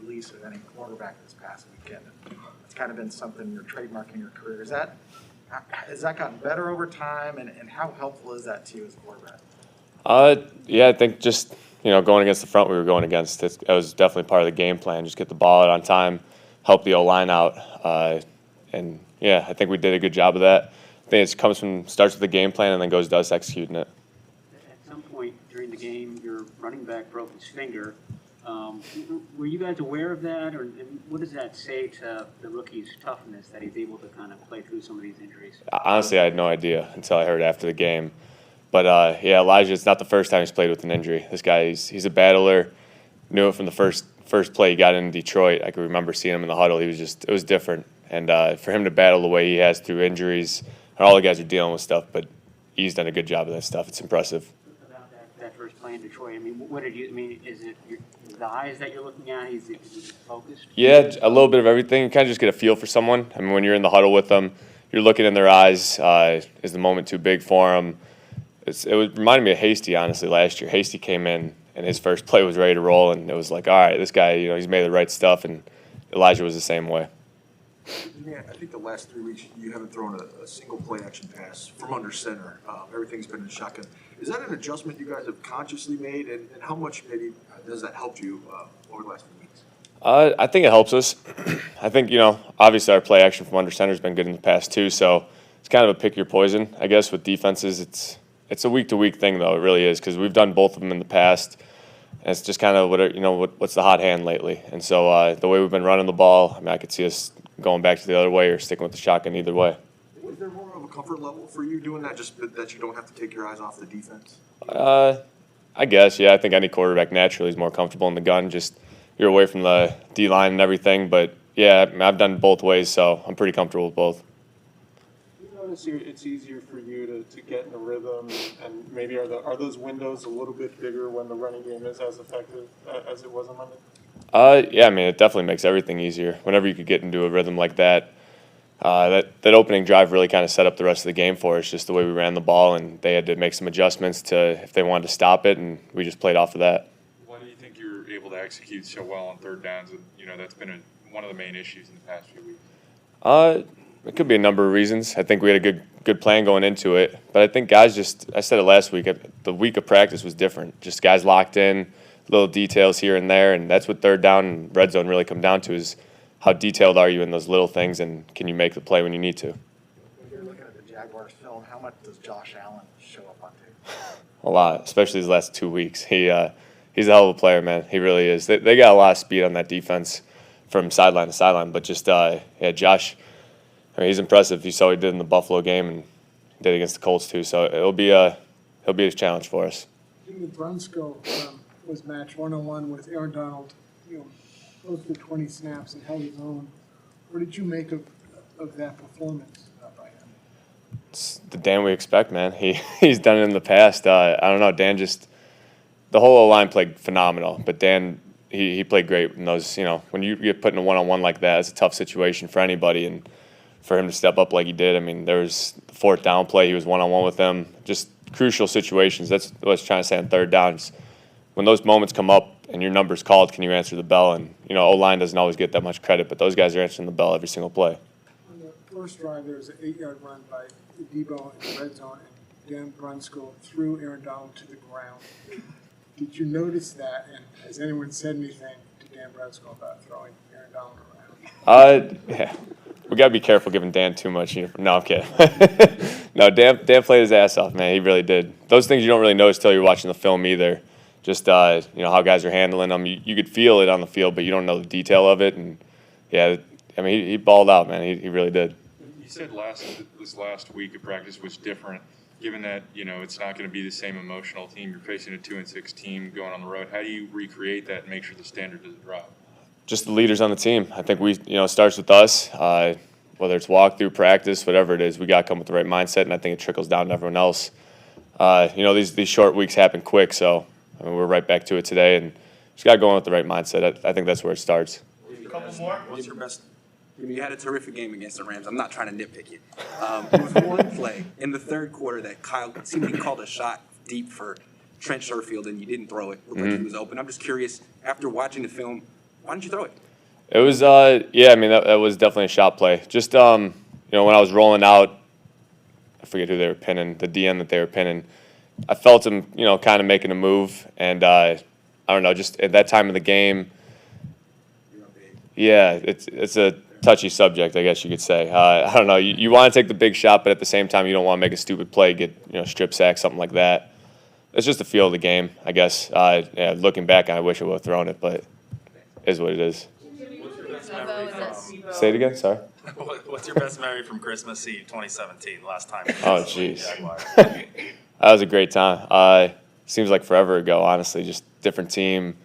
release of any quarterback this past weekend. It's kind of been something you're trademarking your career. Has that gotten better over time, and how helpful is that to you as a quarterback? Yeah, I think just going against the front we were going against, it was definitely part of the game plan. Just get the ball out on time, help the O-line out, and yeah, I think we did a good job of that. I think it starts with the game plan and then goes to us executing it. At some point during the game, your running back broke his finger. Were you guys aware of that, or what does that say to the rookie's toughness that he's able to kind of play through some of these injuries? Honestly, I had no idea until I heard after the game. But yeah, Elijah, it's not the first time he's played with an injury. This guy, he's a battler. Knew it from the first play he got in Detroit. I can remember seeing him in the huddle. It was different. And for him to battle the way he has through injuries, and all the guys are dealing with stuff, but he's done a good job of that stuff. It's impressive. About that first play in Detroit, is it the eyes that you're looking at? Is he focused? Yeah, a little bit of everything. You kind of just get a feel for someone. I mean, when you're in the huddle with them, you're looking in their eyes. Is the moment too big for them? Reminded me of Hasty, honestly, last year. Hasty came in, and his first play was ready to roll, and it was like, all right, this guy, he's made the right stuff, and Elijah was the same way. Yeah, I think the last 3 weeks you haven't thrown a single play-action pass from under center. Everything's been in shotgun. Is that an adjustment you guys have consciously made, and how much maybe does that help you over the last few weeks? I think it helps us. I think, obviously our play action from under center has been good in the past too, so it's kind of a pick your poison, I guess, with defenses. It's a week-to-week thing, though. It really is, because we've done both of them in the past. And it's just kind of what's the hot hand lately. And so the way we've been running the ball, I could see us going back to the other way or sticking with the shotgun either way. Is there more of a comfort level for you doing that, just that you don't have to take your eyes off the defense? I guess, yeah. I think any quarterback naturally is more comfortable in the gun. Just you're away from the D-line and everything. But, yeah, I've done both ways, so I'm pretty comfortable with both. It's easier for you to get in a rhythm, and maybe are those windows a little bit bigger when the running game is as effective as it was on Monday? Yeah, it definitely makes everything easier. Whenever you could get into a rhythm like that, that opening drive really kind of set up the rest of the game for us, just the way we ran the ball, and they had to make some adjustments to if they wanted to stop it, and we just played off of that. Why do you think you're able to execute so well on third downs? And, that's been one of the main issues in the past few weeks. It could be a number of reasons. I think we had a good plan going into it. But I think guys I said it last week, the week of practice was different. Just guys locked in, little details here and there, and that's what third down and red zone really come down to is how detailed are you in those little things, and can you make the play when you need to. When you're looking at the Jaguars film, how much does Josh Allen show up on tape? A lot, especially his last 2 weeks. He's a hell of a player, man. He really is. They got a lot of speed on that defense from sideline to sideline. But just, Josh, he's impressive. You saw what he did in the Buffalo game and did against the Colts too. So he'll be a challenge for us. Jimmy Brunskill was matched one-on-one with Aaron Donald, close to 20 snaps and held his own. What did you make of that performance by him? It's the Dan we expect, man. He's done it in the past. I don't know. Dan the whole O-line played phenomenal, but Dan he played great in those. When you get put in a one-on-one like that, it's a tough situation for anybody, and for him to step up like he did. There was the fourth down play. He was one-on-one with them. Just crucial situations. That's what I was trying to say on third downs. When those moments come up and your number's called, can you answer the bell? And, O-line doesn't always get that much credit, but those guys are answering the bell every single play. On the first drive, there was an 8-yard run by Debo in the red zone, and Dan Brunskill threw Aaron Donald to the ground. Did you notice that? And has anyone said anything to Dan Brunskill about throwing Aaron Donald around? Yeah. We got to be careful giving Dan too much. No, I'm kidding. No, Dan played his ass off, man. He really did. Those things you don't really notice till you're watching the film either. Just, how guys are handling them. You could feel it on the field, but you don't know the detail of it. And, yeah, he balled out, man. He really did. You said this last week of practice was different, given that, it's not going to be the same emotional team. You're facing a 2-6 team going on the road. How do you recreate that and make sure the standard doesn't drop? Just the leaders on the team. I think it starts with us, whether it's walkthrough, practice, whatever it is. We got to come with the right mindset, and I think it trickles down to everyone else. These short weeks happen quick, so we're right back to it today, and just got to go in with the right mindset. I think that's where it starts. A couple more. What's your best? You had a terrific game against the Rams. I'm not trying to nitpick you. There was one play in the third quarter that Kyle seemed he called a shot deep for Trent Sherfield, and you didn't throw it. Looked like he was open. I'm just curious, after watching the film, Why didn't you throw it? It was, yeah, I mean, that was definitely a shot play. Just, you know, when I was rolling out, I forget who they were pinning, the DN that they were pinning. I felt him, you know, kind of making a move, and I don't know, just at that time of the game, yeah, it's a touchy subject, I guess you could say. I don't know, you want to take the big shot, but at the same time, you don't want to make a stupid play, get, you know, strip sack, something like that. It's just the feel of the game, I guess. Yeah, looking back, I wish I would have thrown it, but it is what it is. Say it again, sorry. What's your best memory from Christmas Eve 2017, last time? Oh, jeez. That was a great time. Seems like forever ago, honestly. Just different team.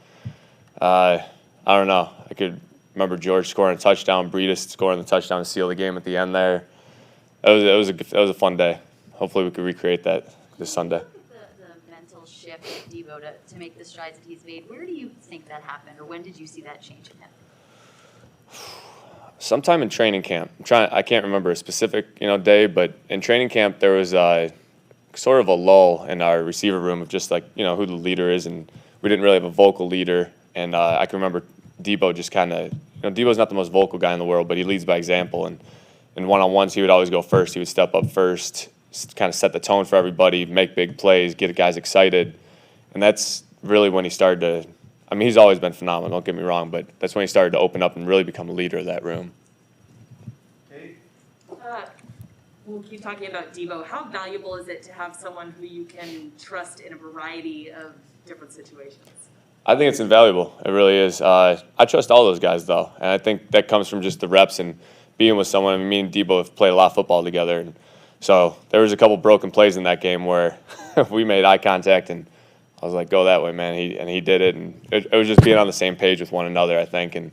I don't know. I could remember George scoring a touchdown, Breida scoring the touchdown to seal the game at the end there. It was a fun day. Hopefully we could recreate that this Sunday. The mental shift of Debo to make the strides that he's made, where do you think that happened, or when did you see that change in him? Sometime in training camp. I can't remember a specific, you know, day, but in training camp there was sort of a lull in our receiver room of just like, you know, who the leader is, and we didn't really have a vocal leader. And I can remember Debo just kind of, you know, Debo's not the most vocal guy in the world, but he leads by example. And in one-on-ones, he would always go first. He would step up first, kind of set the tone for everybody, make big plays, get guys excited. And that's really when he started to, I mean, he's always been phenomenal, don't get me wrong, but that's when he started to open up and really become a leader of that room. We'll keep talking about Debo. How valuable is it to have someone who you can trust in a variety of different situations? I think it's invaluable. It really is. I trust all those guys, though, and I think that comes from just the reps and being with someone. I mean, me and Debo have played a lot of football together, and so there was a couple broken plays in that game where we made eye contact, and I was like, "Go that way, man!" He did it, and it was just being on the same page with one another, I think, and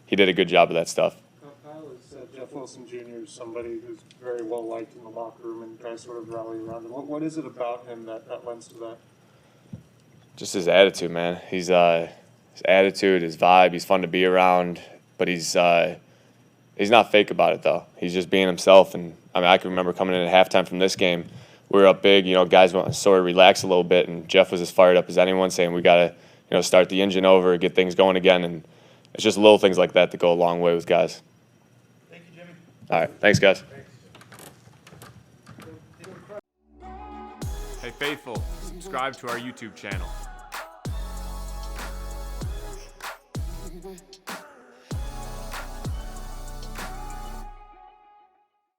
he did a good job of that stuff. Kyle is Jeff Wilson Jr. is somebody who's very well liked in the locker room, and guys sort of rally around him. What is it about him that lends to that? Just his attitude, man. His attitude, his vibe. He's fun to be around, but he's not fake about it though. He's just being himself. And I mean, I can remember coming in at halftime from this game. We were up big. You know, guys went and sort of relax a little bit, and Jeff was as fired up as anyone, saying we gotta, you know, start the engine over, get things going again. And it's just little things like that go a long way with guys. Thank you, Jimmy. All right, thanks, guys. Hey, faithful, subscribe to our YouTube channel.